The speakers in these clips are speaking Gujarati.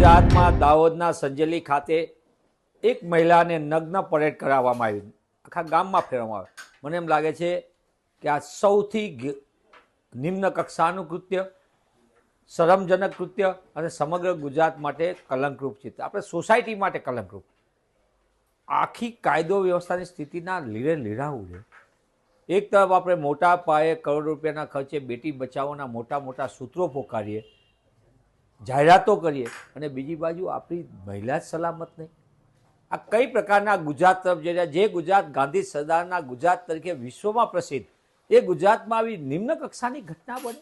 ગુજરાતમાં દાહોદના સંજેલી ખાતે એક મહિલાને નગ્ન પરેડ કરાવવામાં આવી, આખા ગામમાં ફેરવવામાં આવે। મને એમ લાગે છે કે આ સૌથી નિમ્ન કક્ષાનું કૃત્ય, શરમજનક કૃત્ય અને સમગ્ર ગુજરાત માટે કલંકરૂપ છે, આપણે સોસાયટી માટે કલંકરૂપ। આખી કાયદો વ્યવસ્થાની સ્થિતિના લીરે લીરાવું છે। એક તરફ આપણે મોટા પાયે કરોડ રૂપિયાના ખર્ચે બેટી બચાવોના મોટા મોટા સૂત્રો પોકારીએ, જાહેરાતો કરીએ, અને બીજી બાજુ આપણી મહિલા જ સલામત નહીં। આ કઈ પ્રકારના ગુજરાત તરફ જઈ રહ્યા? જે ગુજરાત ગાંધી સરદારના ગુજરાત તરીકે વિશ્વમાં પ્રસિદ્ધ, એ ગુજરાતમાં આવી નિમ્ન કક્ષાની ઘટના બને।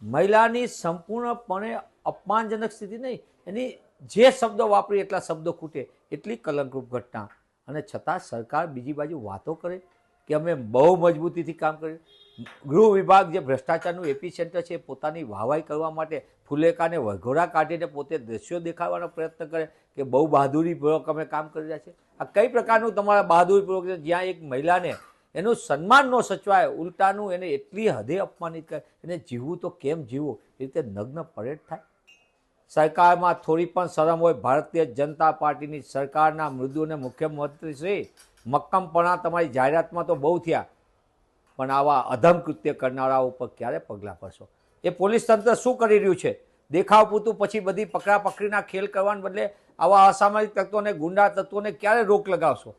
મહિલાની સંપૂર્ણપણે અપમાનજનક સ્થિતિ નહીં, એની જે શબ્દો વાપરી એટલા શબ્દો ખૂટે એટલી કલંકરૂપ ઘટના, અને છતાં સરકાર બીજી બાજુ વાતો કરે કે અમે બહુ મજબૂતીથી કામ કર્યું। ગૃહ વિભાગ જે ભ્રષ્ટાચારનું એપીસેન્ટર છે, પોતાની વાહવાઈ કરવા માટે ફુલેકાને વઘોરા કાઢીને પોતે દ્રશ્યો દેખાડવાનો પ્રયત્ન કરે કે બહુ બહાદુરીપૂર્વક અમે કામ કરી રહ્યા છીએ। આ કઈ પ્રકારનું તમારા બહાદુરીપૂર્વક, જ્યાં એક મહિલાને એનું સન્માન ન સચવાય, ઉલટાનું એને એટલી હદે અપમાનિત કરે, એને જીવવું તો કેમ જીવવું, એ રીતે નગ્ન પરેડ થાય। સરકારમાં થોડી પણ શરમ હોય? ભારતીય જનતા પાર્ટીની સરકારના મૃદુ અને મુખ્યમંત્રી શ્રી મક્કમપણા તમારી જાહેરાતમાં તો બહુ થયા, પણ આવા અધમ કૃત્ય કરનારાઓ ઉપર ક્યારે પગલાં ભરશો? એ પોલીસ તંત્ર શું કરી રહ્યું છે? દેખાવ પૂરતું પછી બધી પકડાપકડીના ખેલ કરવાને બદલે આવા અસામાજિક તત્વોને, ગુંડા તત્વોને ક્યારે રોક લગાવશો?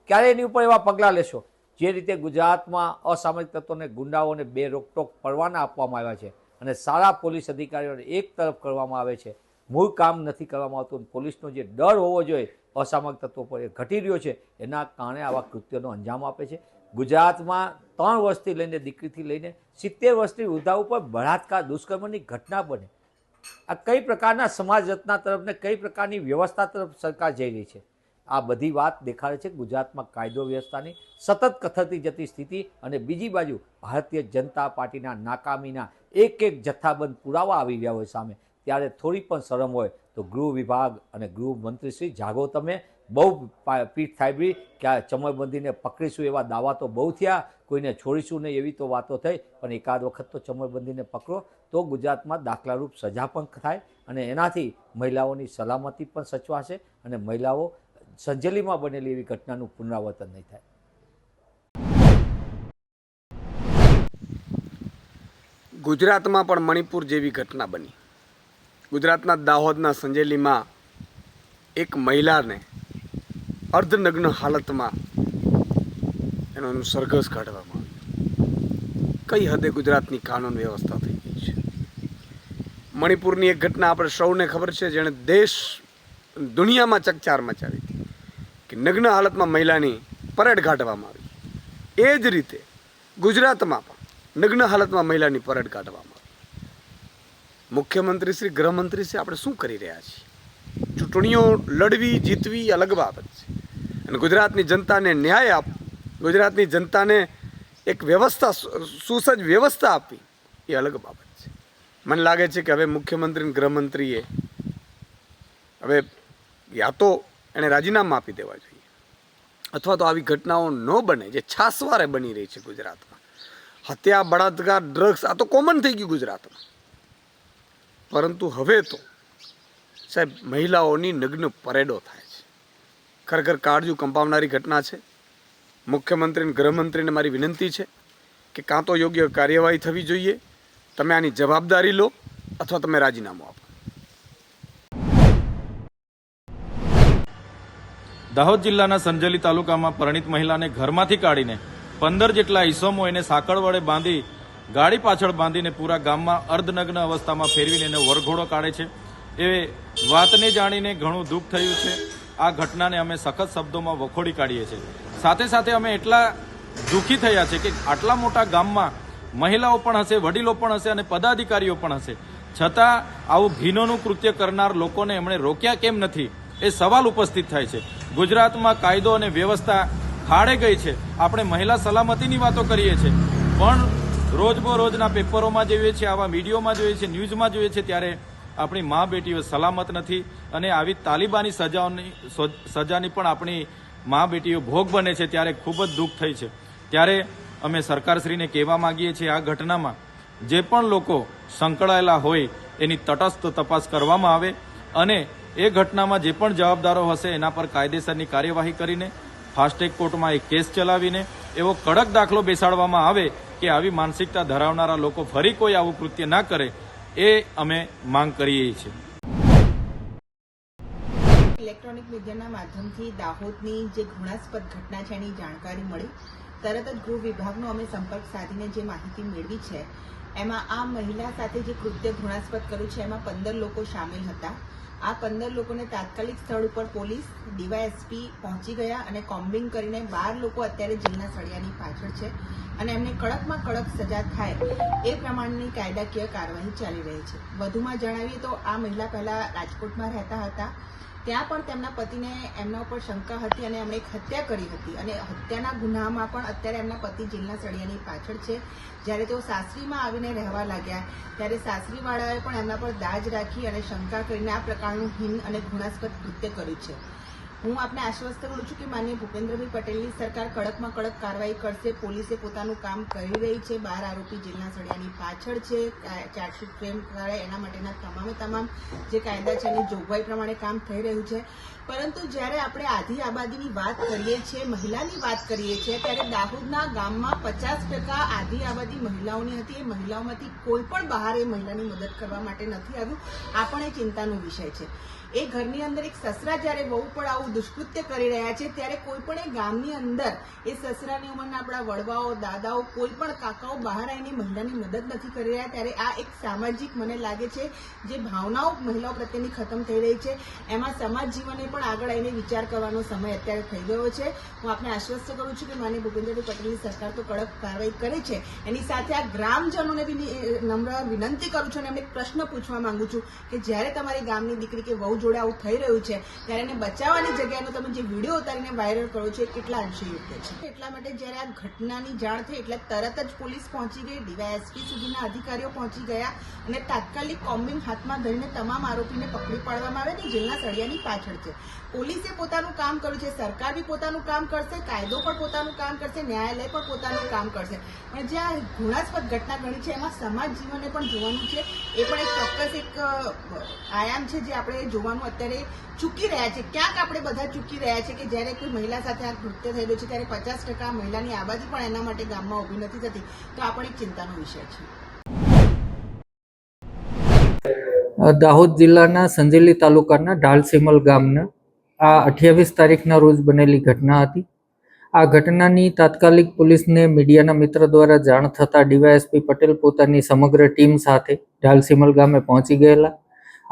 ક્યારે એની ઉપર એવા પગલાં લેશો? જે રીતે ગુજરાતમાં અસામાજિક તત્વોને, ગુંડાઓને બે રોકટોક પરવાના આપવામાં આવ્યા છે અને સારા પોલીસ અધિકારીઓને એક તરફ કરવામાં આવે છે, મૂળ કામ નથી કરવામાં આવતું। પોલીસનો જે ડર હોવો જોઈએ અસામાજિક તત્વો પર, એ ઘટી રહ્યો છે, એના કારણે આવા કૃત્યોનો અંજામ આપે છે। ગુજરાતમાં 3 વર્ષથી લઈને દીકરીથી લઈને 70 વર્ષની વૃદ્ધા ઉપર બળાત્કાર, દુષ્કર્મની ઘટના બને। આ કઈ પ્રકારના સમાજ રચના તરફ ને કઈ પ્રકારની વ્યવસ્થા તરફ સરકાર જઈ રહી છે? આ બધી વાત દેખાડે છે ગુજરાતમાં કાયદો વ્યવસ્થાની સતત કથળતી જતી સ્થિતિ, અને બીજી બાજુ ભારતીય જનતા પાર્ટીના નાકામીના એક જથ્થાબંધ પુરાવા આવી રહ્યા હોય સામે, ત્યારે થોડી પણ શરમ હોય તો ગૃહ વિભાગ અને ગૃહમંત્રી શ્રી જાગો તમે। બહુ પીઠ થાબડી કે આ ચમરબંધીને પકડીશું એવા દાવા તો બહુ થયા, કોઈને છોડીશું નહીં એવી તો વાતો થઈ, પણ એકાદ વખત તો ચમરબંધીને પકડો તો ગુજરાતમાં દાખલારૂપ સજા પણ થાય, અને એનાથી મહિલાઓની સલામતી પણ સચવાશે અને મહિલાઓ સંજેલીમાં બનેલી એવી ઘટનાનું પુનરાવર્તન નહીં થાય। ગુજરાતમાં પણ મણિપુર જેવી ઘટના બની। ગુજરાતના દાહોદના સંજેલીમાં એક મહિલાને અર્ધનગ્ન હાલતમાં એનું સરઘસ કાઢવામાં આવ્યું। કઈ હદે ગુજરાતની કાનૂન વ્યવસ્થા થઈ ગઈ છે। મણિપુરની એક ઘટના આપણે સૌને ખબર છે, જેણે દેશ દુનિયામાં ચકચાર મચાવી હતી, કે નગ્ન હાલતમાં મહિલાની પરેડ કાઢવામાં આવી। એ જ રીતે ગુજરાતમાં પણ નગ્ન હાલતમાં મહિલાની પરેડ કાઢવામાં આવી। મુખ્યમંત્રી શ્રી, ગૃહમંત્રી શ્રી, આપણે શું કરી રહ્યા છીએ? ચૂંટણીઓ લડવી, જીતવી અલગ બાબત છે, અને ગુજરાતની જનતાને ન્યાય આપવો, ગુજરાતની જનતાને એક વ્યવસ્થા, સુસજ્જ વ્યવસ્થા આપવી, એ અલગ બાબત છે। મને લાગે છે કે હવે મુખ્યમંત્રી, ગૃહમંત્રીએ હવે યા તો એણે રાજીનામા આપી દેવા જોઈએ, અથવા તો આવી ઘટનાઓ ન બને જે છાસવારે બની રહી છે ગુજરાતમાં। હત્યા, બળાત્કાર, ડ્રગ્સ, આ તો કોમન થઈ ગયું ગુજરાતમાં, પરંતુ હવે તો સાહેબ મહિલાઓની નગ્ન પરેડો થાય છે। ખરેખર કાળજું કંપાવનારી ઘટના છે। મુખ્યમંત્રી અને ગૃહમંત્રીને મારી વિનંતી છે કે કાં તો યોગ્ય કાર્યવાહી થવી જોઈએ, તમે આની જવાબદારી લો, અથવા તમે રાજીનામું આપો। દાહોદ જિલ્લાના સંજેલી તાલુકામાં પરિણીત મહિલાને ઘરમાંથી કાઢીને 15 જેટલા ઈસમો એને સાંકળ વડે બાંધી, ગાડી પાછળ બાંધીને પૂરા ગામમાં અર્ધનગ્ન અવસ્થામાં ફેરવીને એને વરઘોડો કાઢે છે। એ વાતને જાણીને ઘણું દુઃખ થયું છે। આ ઘટનાને અમે સખત શબ્દોમાં વખોડી કાઢીએ છીએ। સાથે સાથે અમે એટલા દુઃખી થયા છે કે આટલા મોટા ગામમાં મહિલાઓ પણ હશે, વડીલો પણ હશે અને પદાધિકારીઓ પણ હશે, છતાં આવું ઘીનોનું કૃત્ય કરનાર લોકોને એમણે રોક્યા કેમ નથી, એ સવાલ ઉપસ્થિત થાય છે। ગુજરાતમાં કાયદો અને વ્યવસ્થા ખાડે ગઈ છે। આપણે મહિલા સલામતીની વાતો કરીએ છીએ, પણ રોજબરોજના પેપરોમાં જોઈએ છીએ, આવા વિડીયોમાં જોઈએ છીએ, ન્યૂઝમાં જોઈએ છીએ, ત્યારે આપણી મા બેટીઓ સલામત નથી, અને આવી તાલિબાની સજાની પણ આપણી મા બેટીઓ ભોગ બને છે, ત્યારે ખૂબ જ દુઃખ થઈ છે। ત્યારે અમે સરકારશ્રીને કહેવા માંગીએ છીએ, આ ઘટનામાં જે પણ લોકો સંકળાયેલા હોય એની તટસ્થ તપાસ કરવામાં આવે, અને એ ઘટનામાં જે પણ જવાબદારો હશે એના પર કાયદેસરની કાર્યવાહી કરીને ફાસ્ટેગ કોર્ટમાં એક કેસ ચલાવીને એવો કડક દાખલો બેસાડવામાં આવે કે આવી માનસિકતા ધરાવનારા લોકો ફરી કોઈ આવું કૃત્ય ના કરે, એ અમે માંગ કરીએ છીએ. ઇલેક્ટ્રોનિક મીડિયાના માધ્યમથી દાહોદની જે ઘૃણાસ્પદ ઘટના છે એની જાણકારી મળી. તરત જ ગૃહ વિભાગનો અમે સંપર્ક સાધીને જે માહિતી મેળવી છે એમાં આ મહિલા સાથે જે કૃત્ય ઘૃણાસ્પદ કર્યું છે એમાં 15 લોકો સામેલ હતા. આ 15 લોકોને તાત્કાલિક સ્થળ ઉપર પોલીસ ડીવાયએસપી પહોંચી ગયા અને કોમ્બિંગ કરીને 12 લોકો અત્યારે જેલના સળિયાની પાછળ છે અને એમને કડકમાં કડક સજા થાય એ પ્રમાણની કાયદાકીય કાર્યવાહી ચાલી રહી છે. વધુમાં જણાવીએ તો આ મહિલા પહેલા રાજકોટમાં રહેતા હતા. ત્યાં પણ તેમના પતિને એમના ઉપર શંકા હતી અને એમણે એક હત્યા કરી હતી અને હત્યાના ગુનામાં પણ અત્યારે એમના પતિ જેલના સળિયાની પાછળ છે. જ્યારે તેઓ સાસરીમાં આવીને રહેવા લાગ્યા ત્યારે સાસરીવાળાએ પણ એમના પર દાજ રાખી અને શંકા કરીને આ પ્રકારનું હીન અને ઘૃણાસ્પદ કૃત્ય કર્યું છે. હું આપને આશ્વસ્ત કરું છું કે માનનીય ભૂપેન્દ્રભાઈ પટેલની સરકાર કડકમાં કડક કાર્યવાહી કરશે. પોલીસે પોતાનું કામ કરી રહી છે. 12 આરોપી જેલના સળિયાની પાછળ છે. ચાર્જશીટ ફ્રેમ કરાય એના માટેના તમામ જે કાયદા છે એની જોગવાઈ પ્રમાણે કામ થઈ રહ્યું છે. પરંતુ જ્યારે આપણે આધી આબાદીની વાત કરીએ છીએ, મહિલાની વાત કરીએ છીએ, ત્યારે દાહોદના ગામમાં 50% આધી આબાદી મહિલાઓની હતી. એ મહિલાઓમાંથી કોઈ પણ બહાર એ મહિલાની મદદ કરવા માટે નથી આવ્યું. આ પણ એ ચિંતાનો વિષય છે. એ ઘરની અંદર એક સસરા જ્યારે વહુ પર આવું દુષ્કૃત્ય કરી રહ્યા છે ત્યારે કોઈ પણ એ ગામની અંદર એ સસરાની ઉંમરના આપણા વડવાઓ, દાદાઓ, કોઈ પણ કાકાઓ બહાર આવીને મહિલાની મદદ નથી કરી રહ્યા. ત્યારે આ એક સામાજિક મને લાગે છે જે ભાવનાઓ મહિલાઓ પ્રત્યેની ખતમ થઈ રહી છે. એમાં સમાજ જીવને પણ આગળ આવીને વિચાર કરવાનો સમય અત્યારે થઈ ગયો છે. હું આપને આશ્વસ્ત કરું છું કે માનનીય ભૂપેન્દ્રભાઈ પટેલની સરકાર તો કડક કાર્યવાહી કરે છે. એની સાથે આ ગ્રામજનોને બી નમ્ર વિનંતી કરું છું અને એમને એક પ્રશ્ન પૂછવા માંગુ છું કે જ્યારે તમારી ગામની દીકરી કે વહુ જોડે આવું થઈ રહ્યું છે ત્યારે એને બચાવવાની જગ્યાનો તમે જે વિડીયો ઉતારીને વાયરલ કરો છો એ કેટલા અંશે યોગ્ય છે. એટલા માટે જ્યારે આ ઘટનાની જાણ થઈ એટલે તરત જ પોલીસ પહોંચી ગઈ. ડીવાયએસપી સુધીના અધિકારીઓ પહોંચી ગયા અને તાત્કાલિક કોમ્બિંગ હાથમાં ધરીને તમામ આરોપીને પકડી પાડવામાં આવે ને જેલના સળિયાની પાછળ છે. પોલીસે પોતાનું કામ કર્યું છે, સરકાર બી પોતાનું કામ કરશે, કાયદો પણ પોતાનું કામ કરશે, ન્યાયાલય પણ પોતાનું કામ કરશે. પણ જે આ ઘૃણાસ્પદ ઘટના ઘણી છે એમાં સમાજ જીવનને પણ જોવાનું છે. એ પણ એક ચોક્કસ એક આયામ છે જે આપણે જોવાનું અત્યારે ચૂકી રહ્યા છે. ક્યાંક આપણે બધા ચૂકી રહ્યા છે કે જ્યારે કોઈ મહિલા સાથે આ કૃત્ય થઈ રહ્યું છે ત્યારે 50% મહિલાની આબાદી પણ એના માટે ગામમાં ઊભી નથી થતી. તો આ પણ એક ચિંતાનો વિષય છે. દાહોદ જિલ્લાના સંજેલી તાલુકાના ઢાલસીમલ ગામના આ 28 તારીખના રોજ બનેલી ઘટના હતી. આ ઘટનાની તાત્કાલિક પોલીસને મીડિયાના મિત્ર દ્વારા જાણ થતાં ડીવાયએસપી પટેલ પોતાની સમગ્ર ટીમ સાથે ઢાલસીમલ ગામે પહોંચી ગયેલા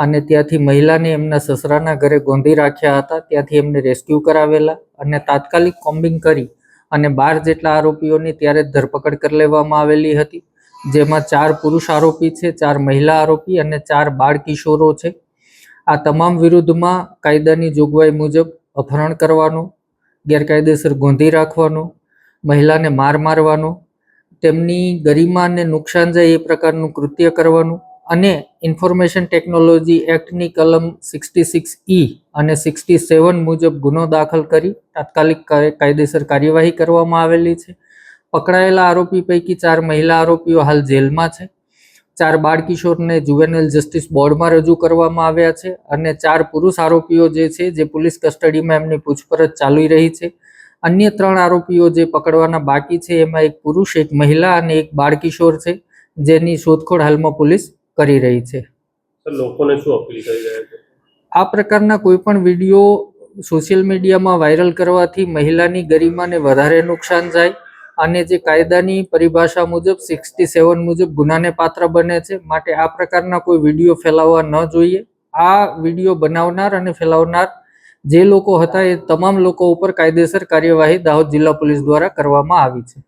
અને ત્યાંથી મહિલાને એમના સસરાના ઘરે ગોંધી રાખ્યા હતા. ત્યાંથી એમને રેસ્ક્યુ કરાવેલા અને તાત્કાલિક કોમ્બિંગ કરી અને 12 જેટલા આરોપીઓની ત્યારે જ ધરપકડ કરી લેવામાં આવેલી હતી. જેમાં 4 પુરુષ આરોપી છે, 4 મહિલા આરોપી અને 4 બાળ કિશોરો છે. આ તમામ વિરુદ્ધમાં કાયદાની જોગવાઈ મુજબ અપહરણ કરવાનું, ગેરકાયદેસર ગોંધી રાખવાનો, મહિલાને મારવાનો, તેમની ગરિમાને નુકસાન જાય એ પ્રકારનું કૃત્ય કરવાનું અને ઇન્ફોર્મેશન ટેકનોલોજી એક્ટની કલમ 66E અને 67 મુજબ ગુનો દાખલ કરી તાત્કાલિક કાયદેસર કાર્યવાહી કરવામાં આવેલી છે. પકડાયેલા આરોપી પૈકી 4 મહિલા આરોપીઓ હાલ જેલમાં છે. 4 બાળ કિશોરને જુવેનાઇલ જસ્ટિસ બોર્ડમાં રજૂ કરવામાં આવ્યા છે અને 4 પુરુષ આરોપીઓ જે છે જે પોલીસ કસ્ટડીમાં એમની પૂછપરછ ચાલી રહી છે. અન્ય 3 આરોપીઓ જે પકડવાના બાકી છે એમાં એક પુરુષ, એક મહિલા અને એક બાળ કિશોર છે જેની શોધખોળ હાલમાં પોલીસ કરી રહી છે. લોકોને શું અપીલ કરી રહ્યા છે? આ પ્રકારના કોઈ પણ વિડીયો સોશિયલ મીડિયામાં વાયરલ કરવાથી મહિલાની ગરિમાને વધારે નુકસાન જાય અને જે કાયદાની પરિભાષા મુજબ 67 મુજબ ગુનાને પાત્ર બને છે. માટે આ પ્રકારના કોઈ વિડીયો ફેલાવવા ન જોઈએ. આ વિડીયો બનાવનાર અને ફેલાવનાર જે લોકો હતા એ તમામ લોકો ઉપર કાયદેસર કાર્યવાહી દાહોદ જિલ્લા પોલીસ દ્વારા કરવામાં આવી છે.